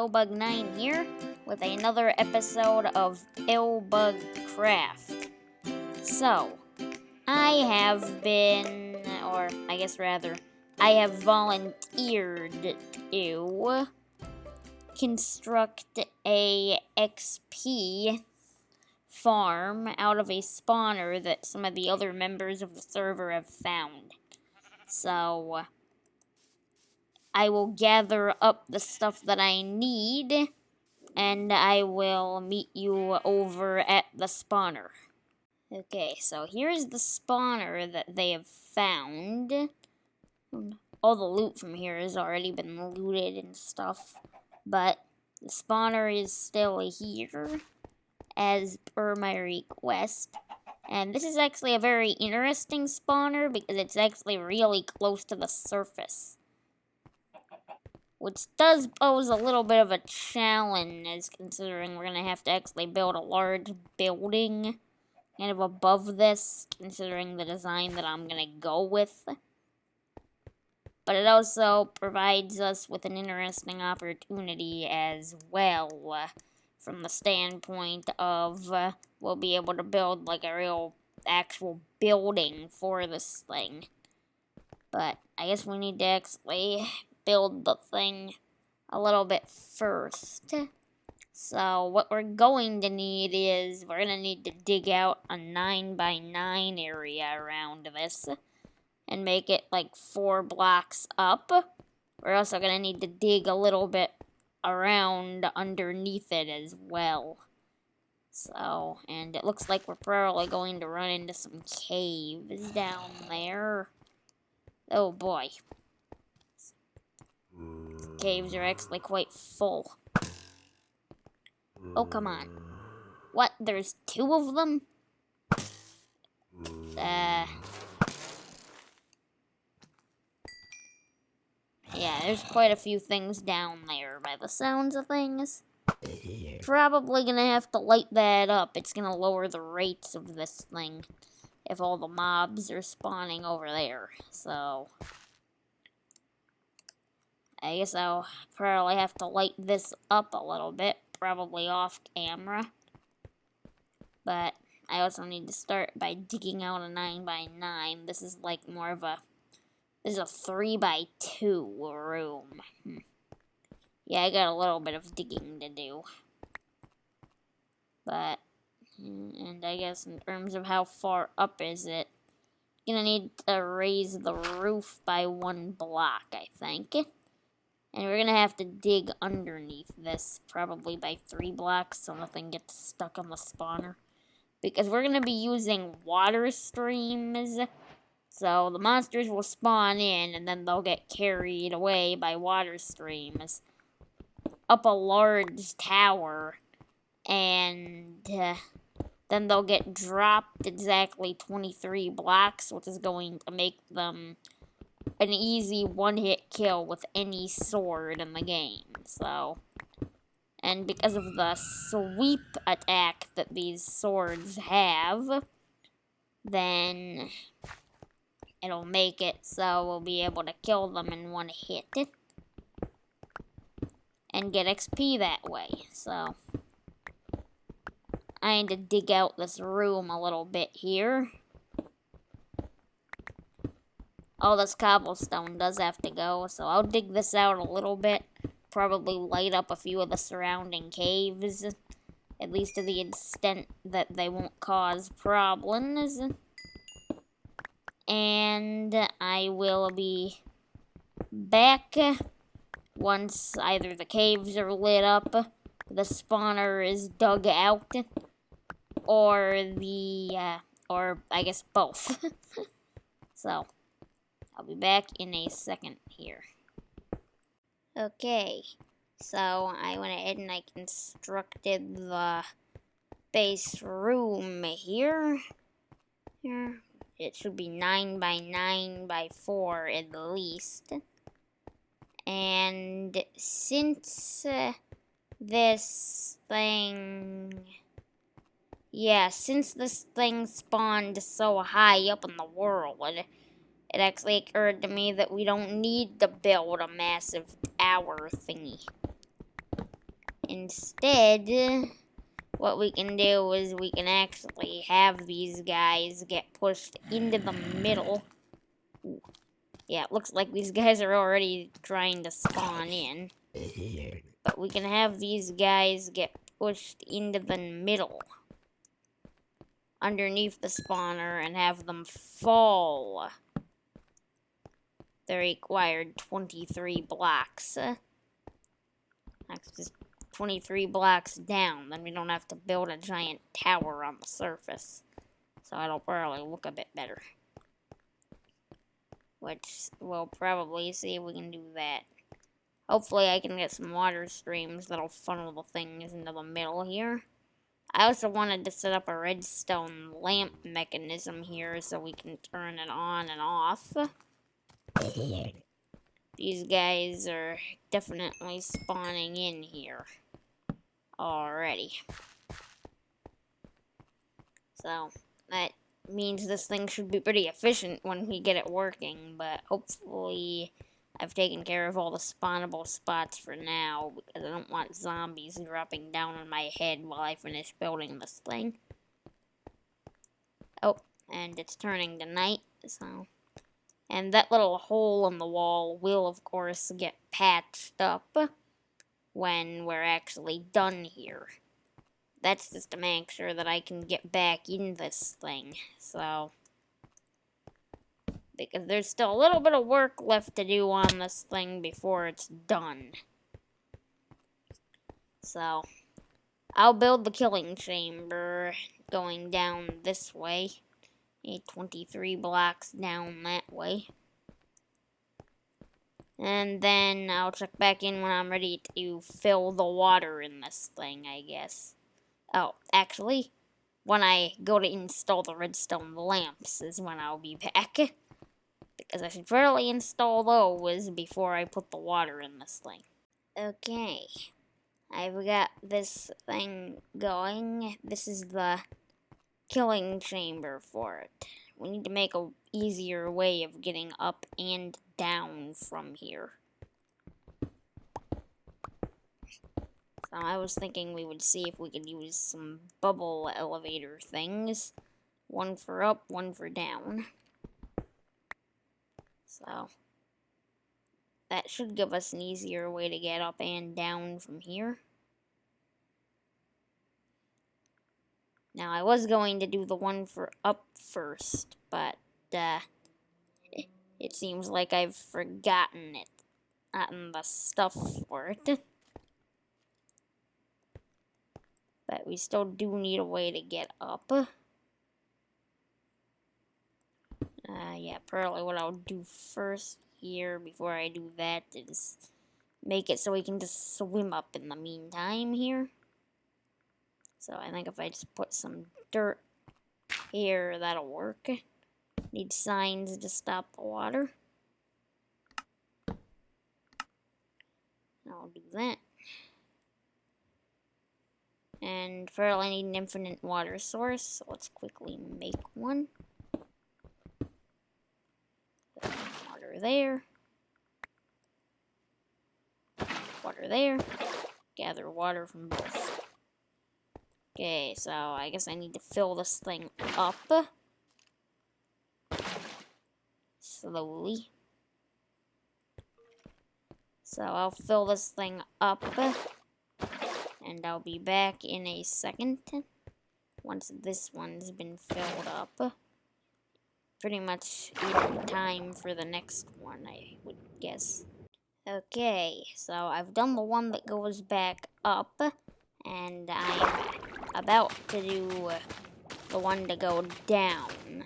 PillbugCraft here with another episode of PillbugCraft. So, I have been, or I guess rather, I have volunteered to construct a XP farm out of a spawner that some of the other members of the server have found. So, I will gather up the stuff that I need, and I will meet you over at the spawner. Okay, so here's the spawner that they have found. All the loot from here has already been looted and stuff, but the spawner is still here, as per my request. And this is actually a very interesting spawner because it's actually really close to the surface, which does pose a little bit of a challenge, considering we're going to have to actually build a large building kind of above this, considering the design that I'm going to go with. But it also provides us with an interesting opportunity as well, from the standpoint of we'll be able to build like a real actual building for this thing. But I guess we need to actually build the thing a little bit first. So what we're going to need is we're going to need to dig out a 9x9 area around this and make it like 4 blocks up. We're also going to need to dig a little bit around underneath it as well. So, and it looks like we're probably going to run into some caves down there. Oh boy. Caves are actually quite full. Oh, come on. What? There's 2 of them? Yeah, there's quite a few things down there by the sounds of things. Probably gonna have to light that up. It's gonna lower the rates of this thing if all the mobs are spawning over there. So I guess I'll probably have to light this up a little bit, probably off camera. But I also need to start by digging out a 9x9. This is like more of a, this is a 3x2 room. Yeah, I got a little bit of digging to do. But, and I guess in terms of how far up is it, gonna need to raise the roof by 1 block, I think. And we're gonna have to dig underneath this, probably by 3 blocks, so nothing gets stuck on the spawner. Because we're gonna be using water streams, so the monsters will spawn in, and then they'll get carried away by water streams up a large tower, and then they'll get dropped exactly 23 blocks, which is going to make them an easy one-hit kill with any sword in the game. So, and because of the sweep attack that these swords have, then it'll make it so we'll be able to kill them in one hit and get XP that way. So I need to dig out this room a little bit here. Oh, this cobblestone does have to go, so I'll dig this out a little bit. Probably light up a few of the surrounding caves, at least to the extent that they won't cause problems. And I will be back once either the caves are lit up, the spawner is dug out, or or I guess both. So, I'll be back in a second here. Okay, so I went ahead and I constructed the base room here. It should be 9x9x4 at least. And since this thing spawned so high up in the world, it actually occurred to me that we don't need to build a massive tower thingy. Instead, what we can do is we can actually have these guys get pushed into the middle. Ooh. Yeah, it looks like these guys are already trying to spawn in. But we can have these guys get pushed into the middle, underneath the spawner, and have them fall. They required 23 blocks. That's just 23 blocks down, then we don't have to build a giant tower on the surface. So it'll probably look a bit better. Which we'll probably see if we can do that. Hopefully I can get some water streams that'll funnel the things into the middle here. I also wanted to set up a redstone lamp mechanism here so we can turn it on and off. These guys are definitely spawning in here already. So that means this thing should be pretty efficient when we get it working, but hopefully I've taken care of all the spawnable spots for now, because I don't want zombies dropping down on my head while I finish building this thing. Oh, and it's turning to night, so... And that little hole in the wall will, of course, get patched up when we're actually done here. That's just to make sure that I can get back in this thing, so... Because there's still a little bit of work left to do on this thing before it's done. So, I'll build the killing chamber going down this way. 23 blocks down that way. And then I'll check back in when I'm ready to fill the water in this thing, I guess. Oh, actually, when I go to install the redstone lamps is when I'll be back. Because I should probably install those before I put the water in this thing. Okay, I've got this thing going. This is the killing chamber for it. We need to make a easier way of getting up and down from here. So I was thinking we would see if we could use some bubble elevator things. One for up, one for down. So that should give us an easier way to get up and down from here. Now, I was going to do the one for up first, but it seems like I've forgotten the stuff for it. But we still do need a way to get up. Yeah, probably what I'll do first here before I do that is make it so we can just swim up in the meantime here. So I think if I just put some dirt here, that'll work. Need signs to stop the water. I'll do that. And probably need an infinite water source, so let's quickly make one. Water there. Water there. Gather water from both. Okay, so I guess I need to fill this thing up. Slowly. So I'll fill this thing up. And I'll be back in a second. Once this one's been filled up. Pretty much even time for the next one, I would guess. Okay, so I've done the one that goes back up. And I'm about to do the one to go down.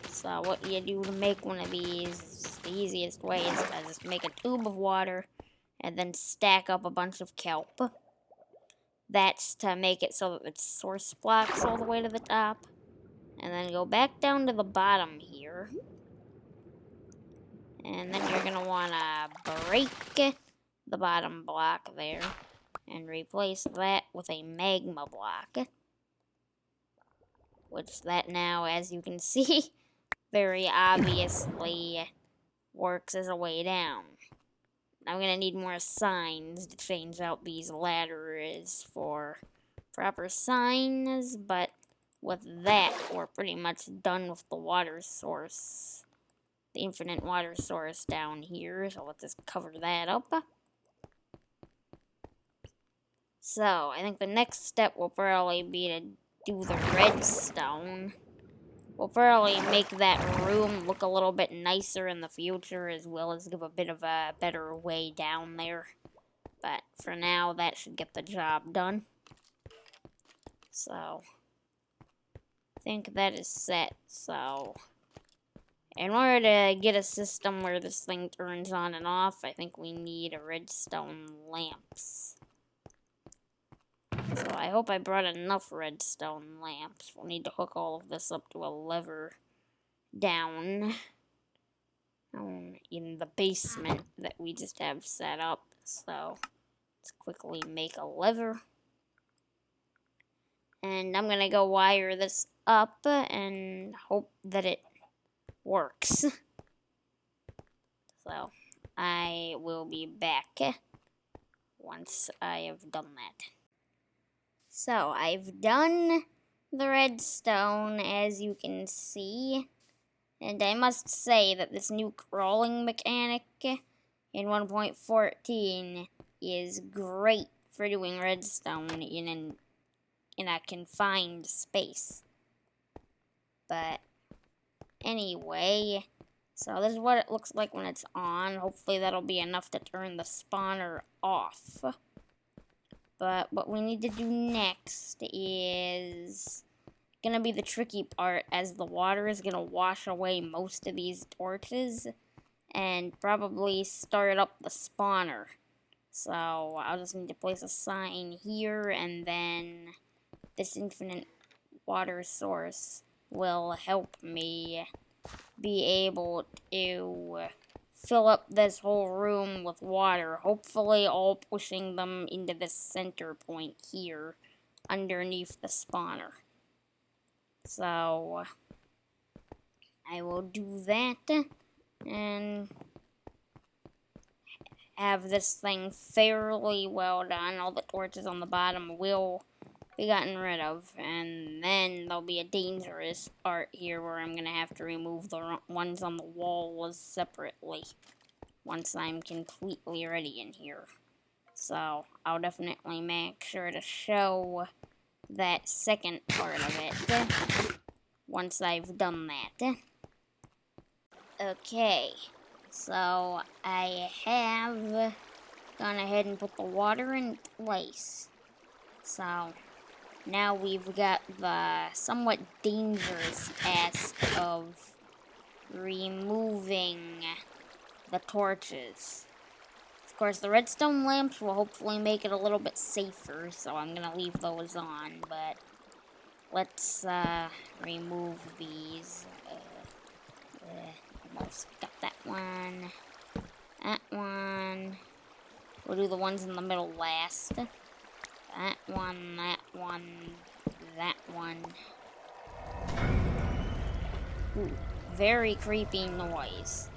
So what you do to make one of these, the easiest way is to just make a tube of water and then stack up a bunch of kelp. That's to make it so that it's source blocks all the way to the top. And then go back down to the bottom here. And then you're going to want to break the bottom block there. And replace that with a magma block. Which that now, as you can see, very obviously works as a way down. I'm gonna need more signs to change out these ladders for proper signs, but with that, we're pretty much done with the water source. The infinite water source down here, so let's just cover that up. So, I think the next step will probably be to do the redstone. We'll probably make that room look a little bit nicer in the future, as well as give a bit of a better way down there. But for now, that should get the job done. So, I think that is set. So, in order to get a system where this thing turns on and off, I think we need a redstone lamps. So I hope I brought enough redstone lamps. We'll need to hook all of this up to a lever down in the basement that we just have set up. So let's quickly make a lever. And I'm gonna go wire this up and hope that it works. So I will be back once I have done that. So I've done the redstone, as you can see, and I must say that this new crawling mechanic in 1.14 is great for doing redstone in a confined space. But anyway, so this is what it looks like when it's on. Hopefully that'll be enough to turn the spawner off. But what we need to do next is gonna be the tricky part, as the water is gonna wash away most of these torches and probably start up the spawner. So I'll just need to place a sign here, and then this infinite water source will help me be able to fill up this whole room with water, hopefully all pushing them into the center point here underneath the spawner. So I will do that and have this thing fairly well done. All the torches on the bottom will be gotten rid of, and then there'll be a dangerous part here where I'm gonna have to remove the ones on the walls separately once I'm completely ready in here. So I'll definitely make sure to show that second part of it once I've done that. Okay, so I have gone ahead and put the water in place. So now we've got the somewhat dangerous task of removing the torches. Of course, the redstone lamps will hopefully make it a little bit safer, so I'm gonna leave those on, but let's remove these. Almost got that one. That one. We'll do the ones in the middle last. That one, that one, that one. Ooh, very creepy noise.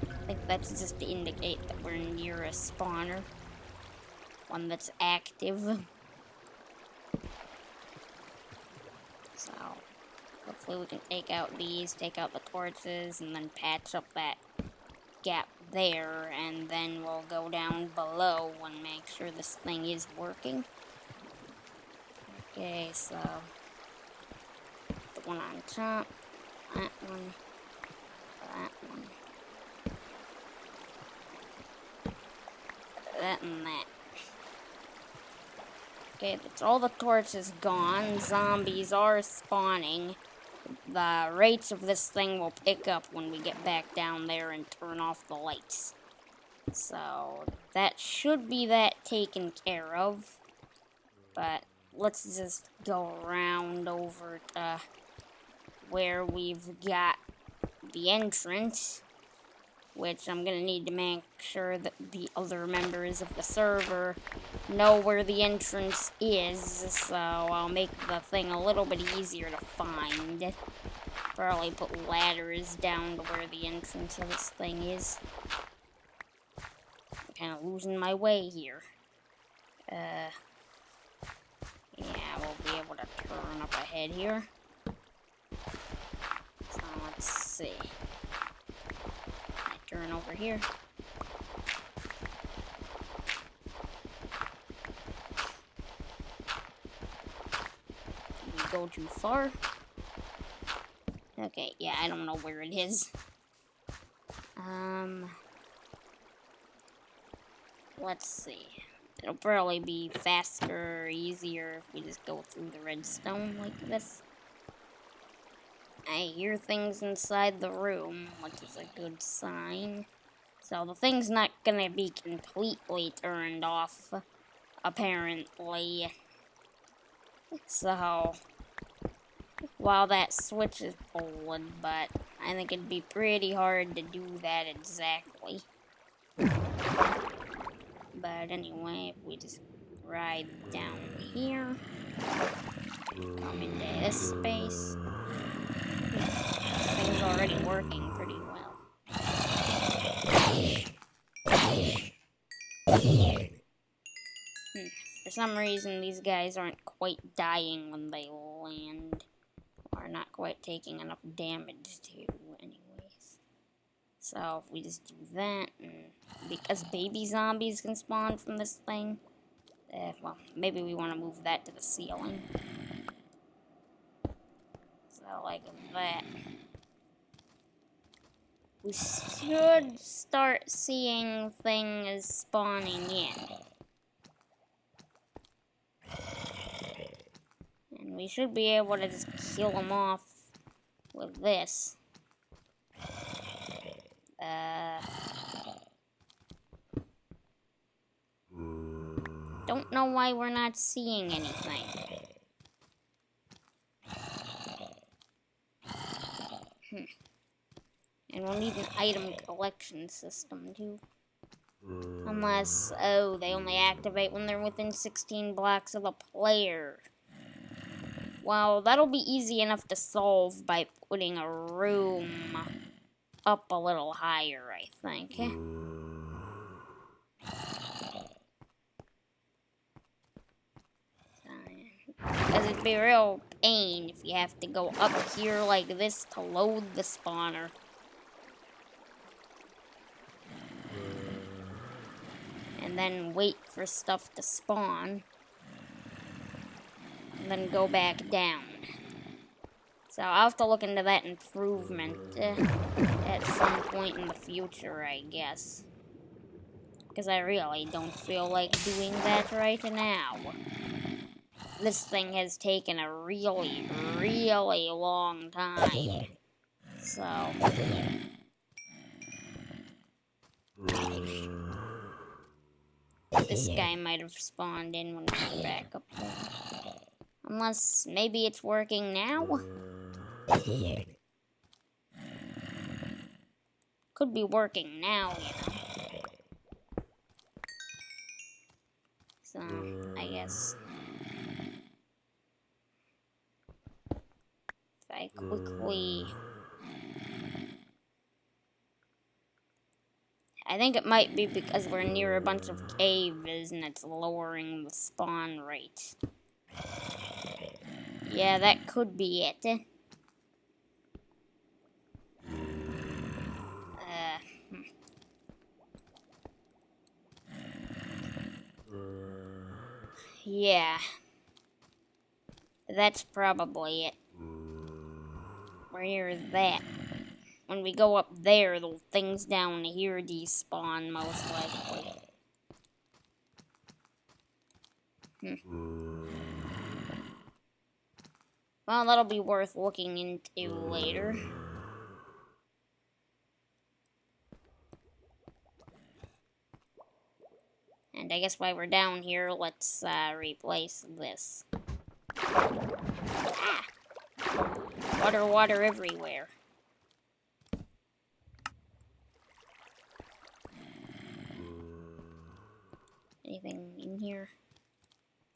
I think that's just to indicate that we're near a spawner. One that's active. So, hopefully we can take out these, take out the torches, and then patch up that gap there, and then we'll go down below and make sure this thing is working. Okay, so the one on top, that one, that and that. Okay, that's all the torches gone. Zombies are spawning. The rates of this thing will pick up when we get back down there and turn off the lights. So that should be that taken care of. But let's just go around over to where we've got the entrance, which I'm gonna need to make sure that the other members of the server know where the entrance is, so I'll make the thing a little bit easier to find. Probably put ladders down to where the entrance of this thing is. kind of losing my way here. Yeah, we'll be able to turn up ahead here. So let's see. I turn over here. Did we go too far? Okay, yeah, I don't know where it is. Let's see. It'll probably be faster or easier if we just go through the redstone like this. I hear things inside the room, which is a good sign. So the thing's not gonna be completely turned off, apparently. So, while that switch is pulled, but I think it'd be pretty hard to do that exactly. But anyway, if we just ride down here, come into this space, this thing's already working pretty well. For some reason, these guys aren't quite dying when they land, or not quite taking enough damage to, anyways. So if we just do that, and because baby zombies can spawn from this thing, well, maybe we want to move that to the ceiling. So like that. We should start seeing things spawning in. And we should be able to just kill them off with this. Don't know why we're not seeing anything. And we'll need an item collection system too. Unless, oh, they only activate when they're within 16 blocks of a player. Well, that'll be easy enough to solve by putting a room up a little higher, I think. Because it'd be a real pain if you have to go up here like this to load the spawner. And then wait for stuff to spawn. And then go back down. So I'll have to look into that improvement at some point in the future, I guess. Because I really don't feel like doing that right now. This thing has taken a really, really long time. So... this guy might have spawned in when we were back up there. Unless, maybe it's working now? Could be working now, you know. So, I guess... if I quickly... I think it might be because we're near a bunch of caves and it's lowering the spawn rate. Yeah, that could be it. Yeah. That's probably it. We're near that. When we go up there, the things down here despawn, most likely. Well, that'll be worth looking into later. And I guess while we're down here, let's replace this. Ah! Water, water everywhere. Anything in here?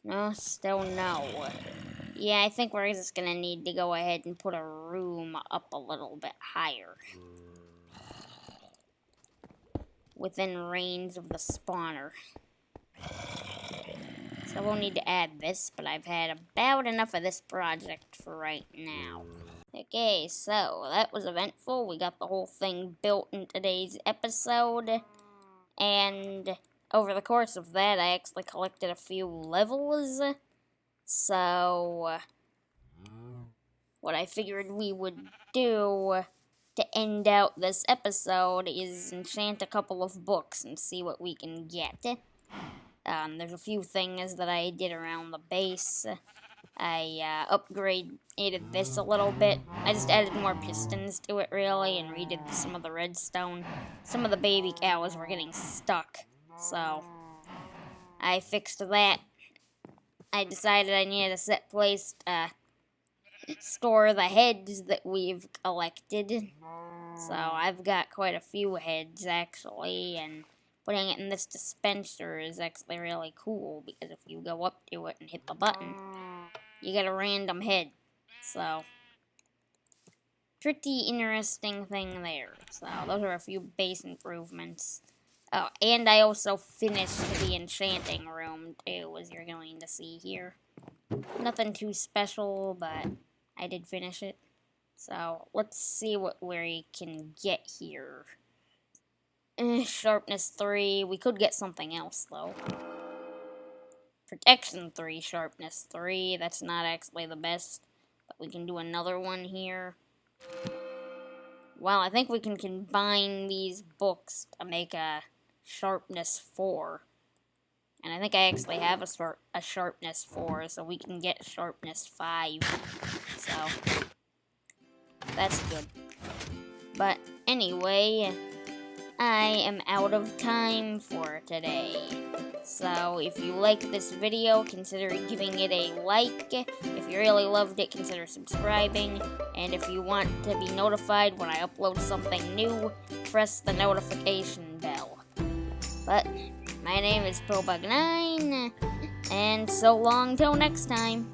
No, still no. Yeah, I think we're just gonna need to go ahead and put a room up a little bit higher. within range of the spawner. So I won't need to add this, but I've had about enough of this project for right now. Okay, so that was eventful. We got the whole thing built in today's episode. And over the course of that, I actually collected a few levels. So what I figured we would do to end out this episode is enchant a couple of books and see what we can get. There's a few things that I did around the base. I upgraded this a little bit. I just added more pistons to it, really, and redid some of the redstone. Some of the baby cows were getting stuck, so I fixed that. I decided I needed a set place to store the heads that we've collected. So I've got quite a few heads, actually, and putting it in this dispenser is actually really cool, because if you go up to it and hit the button, you get a random head. So, pretty interesting thing there. So, those are a few base improvements. Oh, and I also finished the enchanting room, too, as you're going to see here. Nothing too special, but I did finish it. So, let's see what we can get here. Sharpness 3. We could get something else, though. Protection 3, Sharpness 3. That's not actually the best, but we can do another one here. Well, I think we can combine these books to make a Sharpness 4. And I think I actually have a Sharpness 4, so we can get Sharpness 5. So, that's good. But anyway, I am out of time for today. So if you like this video, consider giving it a like. If you really loved it, consider subscribing. And if you want to be notified when I upload something new, press the notification bell. But my name is PillbugCraft, and so long till next time.